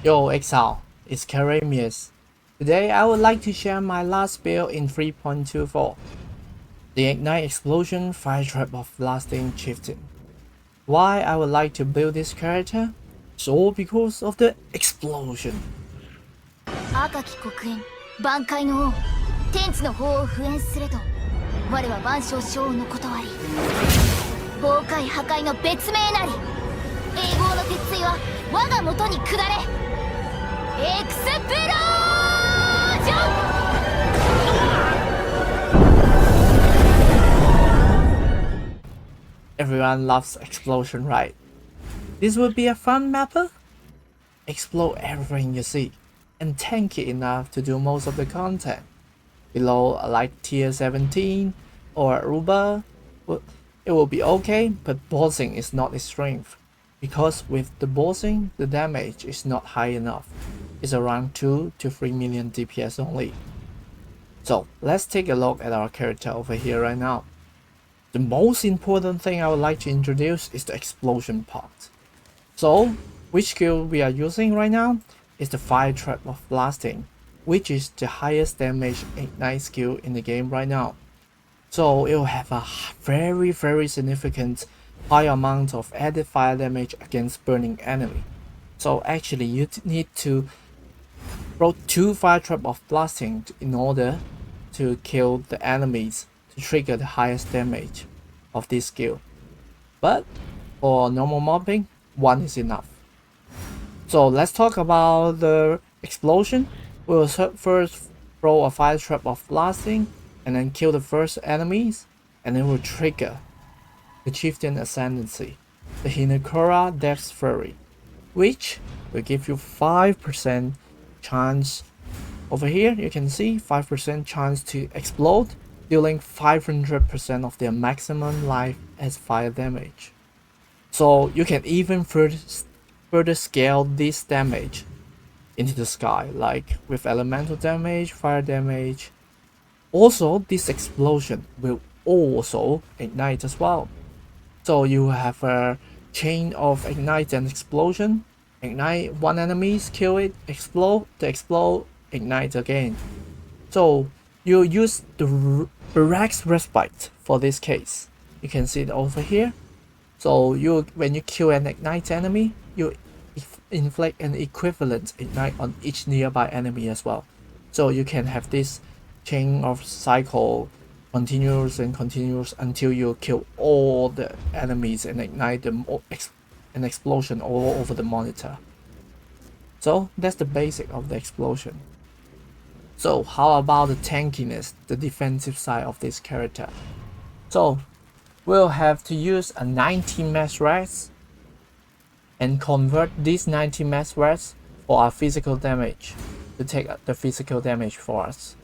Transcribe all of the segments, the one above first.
Yo Exile, it's Karamius. Today I would like to share my last build in 3.24. The Ignite Explosion Fire Trap of Lasting Chieftain. Why I would like to build this character? It's all because of the explosion. 赤き刻印挽回の王天地の法を敷衍すれど我は万象将の断り崩壊破壊の別名なり永劫の鉄槌は我が元に下れエクスプロージョン Everyone loves explosion, right? This would be a fun mapper? Explode everything you see, and tanky enough to do most of the content. Below like tier 17 or Aruba, it will be okay, but bossing is not its strength. Because with the bossing, the damage is not high enough. It's around 2 to 3 million DPS only. So let's take a look at our character over here right now. The most important thing I would like to introduce is the explosion part. So, which skill we are using right now is the Fire Trap of Lasting, which is the highest damage Ignite skill in the game right now. So it will have a very significant high amount of added fire damage against burning enemy. So actually you need to throw 2 Fire Trap of Blasting in order to kill the enemies to trigger the highest damage of this skill. But for normal mobbing, 1 is enough. So let's talk about the explosion. We'll first throw a Fire Trap of Blasting and then kill the first enemies, and then we'll trigger the Chieftain Ascendancy, the Hinekura Death's Fury, which will give you 5% chance. Over here you can see 5% chance to explode, dealing 500% of their maximum life as fire damage. So you can even further scale this damage into the sky, like with elemental damage, fire damage. Also, this explosion will also ignite as well. So you have a chain of ignite and explosion. Ignite one enemy, kill it, explode, to explode, ignite again. So you use the Barracks Respite for this case. You can see it over here. So when you kill an ignite enemy, you inflict an equivalent ignite on each nearby enemy as well. So you can have this chain of cycle continues until you kill all the enemies and ignite an explosion all over the monitor. So that's the basic of the explosion. So how about the tankiness, the defensive side of this character? So we'll have to use a 90 mass rest and convert these 90 mass rest for our physical damage, to take the physical damage for us.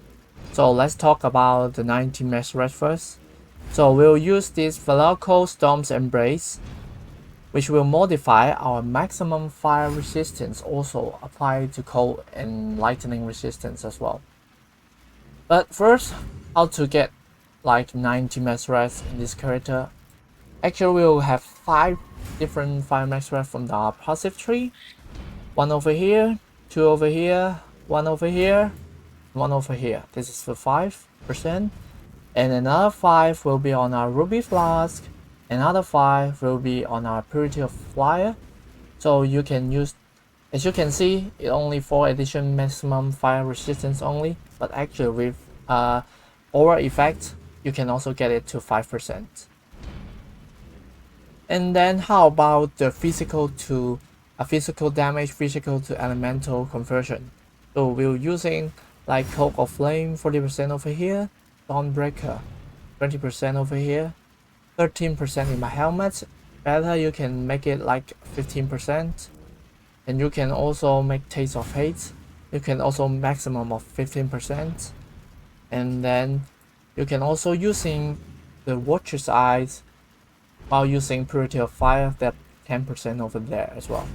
So let's talk about the 90 mass rest first. So we'll use this Velocro Storm's Embrace, which will modify our maximum fire resistance, also apply to cold and lightning resistance as well. But first, how to get like 90 mass rest in this character? Actually, we'll have 5 different fire max rest from the passive tree. 1 over here, 2 over here, 1 over here, 1 over here. This is for 5%. And another 5 will be on our Ruby Flask. Another 5 will be on our Purity of Fire. So you can use, as you can see, it only 4 addition maximum fire resistance only. But actually with aura effect, you can also get it to 5%. And then how about the physical damage, physical to elemental conversion? So we're using like Cloak of Flame 40% over here, Dawnbreaker 20% over here, 13% in my helmet. Better you can make it like 15%. And you can also make Taste of Hate. You can also maximum of 15%. And then you can also using the Watcher's Eyes while using Purity of Fire, that 10% over there as well.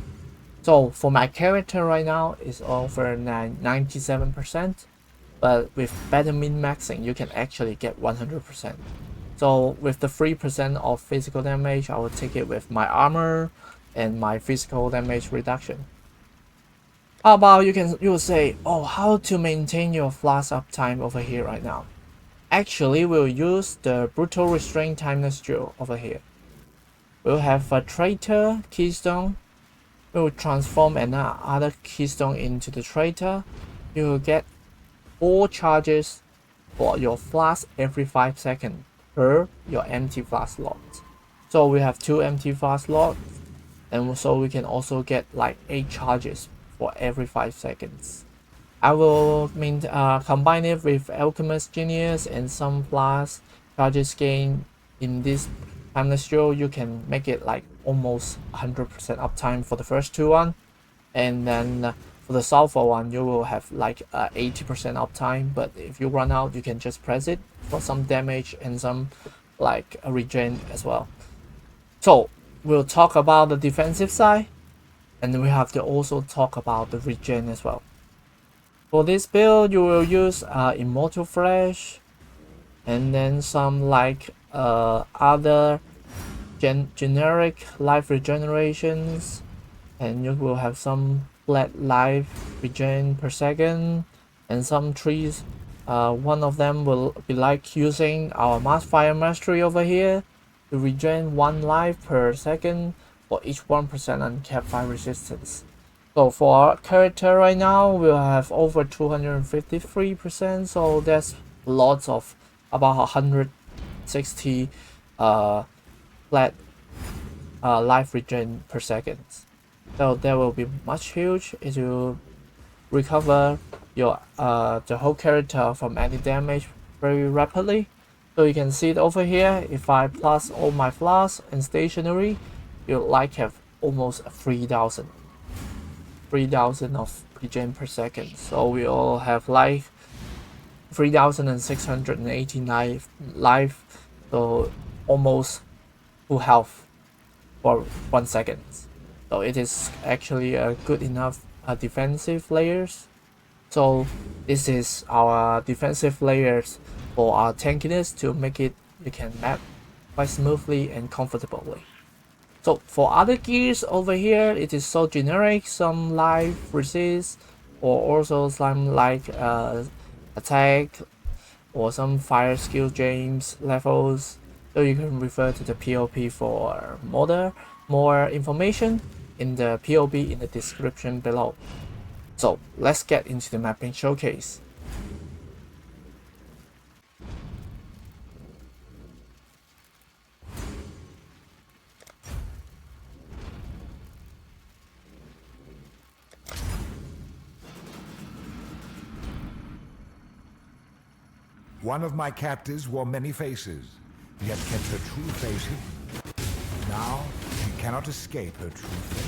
So for my character right now is over 97%, but with better min-maxing you can actually get 100%. So with the 3% of physical damage, I will take it with my armor and my physical damage reduction. How about you say, oh, how to maintain your flask uptime over here right now? Actually, we'll use the brutal restraint timeless drill over here. We'll have a traitor keystone. We'll transform another keystone into the traitor. You will get 4 charges for your flask every 5 seconds per your empty flask slot. So we have 2 empty flask slots, and so we can also get like 8 charges for every 5 seconds. I will combine it with Alchemist Genius and some flask charges gain. In this timeless drill, you can make it like almost 100% uptime for the first 2 one, and then for the sulfur one you will have like 80% uptime, but if you run out you can just press it for some damage and some like a regen as well. So we'll talk about the defensive side, and we have to also talk about the regen as well. For this build you will use Immortal Flesh, and then some like other generic life regenerations, and you will have some flat life regen per second, and some trees. One of them will be like using our Mass Fire Mastery over here to regen 1 life per second for each 1% uncapped fire resistance. So for our character right now we'll have over 253%, so there's lots of about 160 flat life regen per second. So that will be much huge. It will recover your the whole character from any damage very rapidly. So you can see it over here. If I plus all my flasks and stationary, you'll like have almost 3,000 of regen per second. So we all have like 3,689 life, so almost full health for 1 second. So it is actually a good enough defensive layers. So this is our defensive layers for our tankiness to make it you can map quite smoothly and comfortably. So for other gears over here, it is so generic, some life resist, or also some like attack or some fire skill James levels. So you can refer to the POP for more information in the POP in the description below. So let's get into the mapping showcase. One of my captives wore many faces, yet kept her true face hidden. Now, she cannot escape her true face.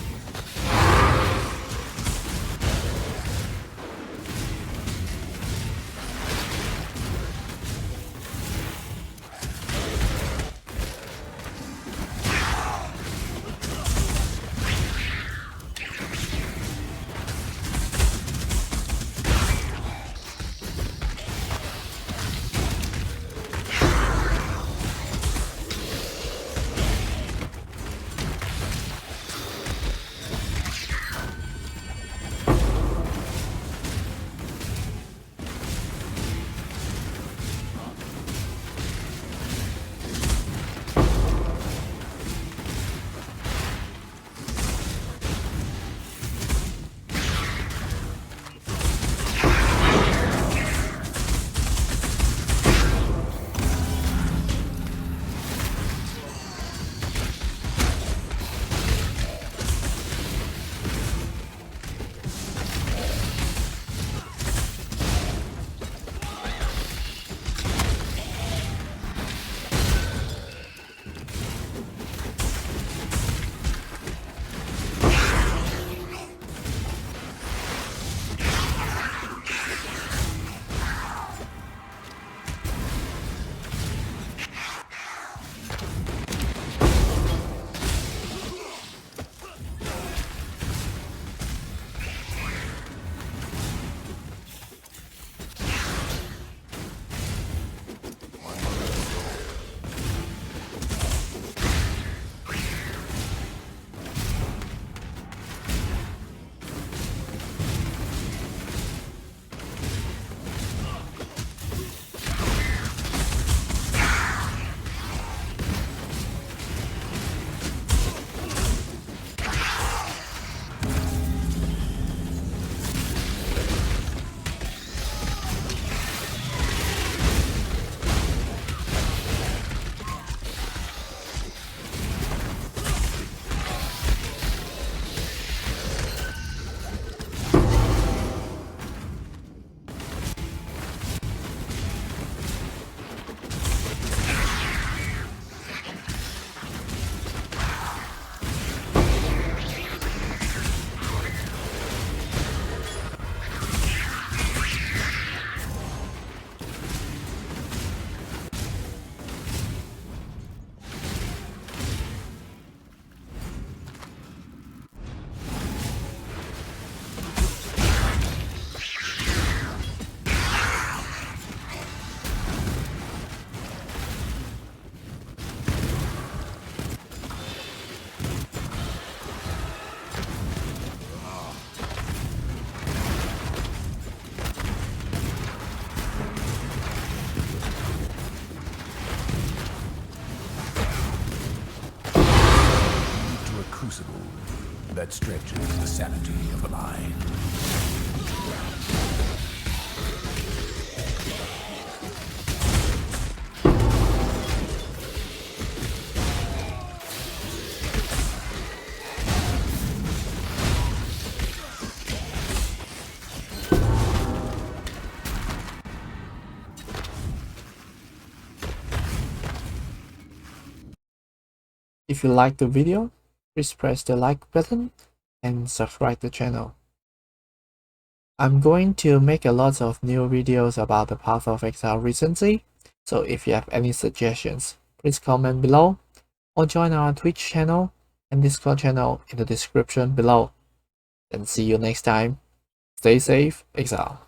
crucible that stretches the sanity of the mind. If you like the video, please press the like button and subscribe the channel. I'm going to make a lot of new videos about the Path of Exile recently, so if you have any suggestions, please comment below or join our Twitch channel and Discord channel in the description below. And see you next time. Stay safe, Exile.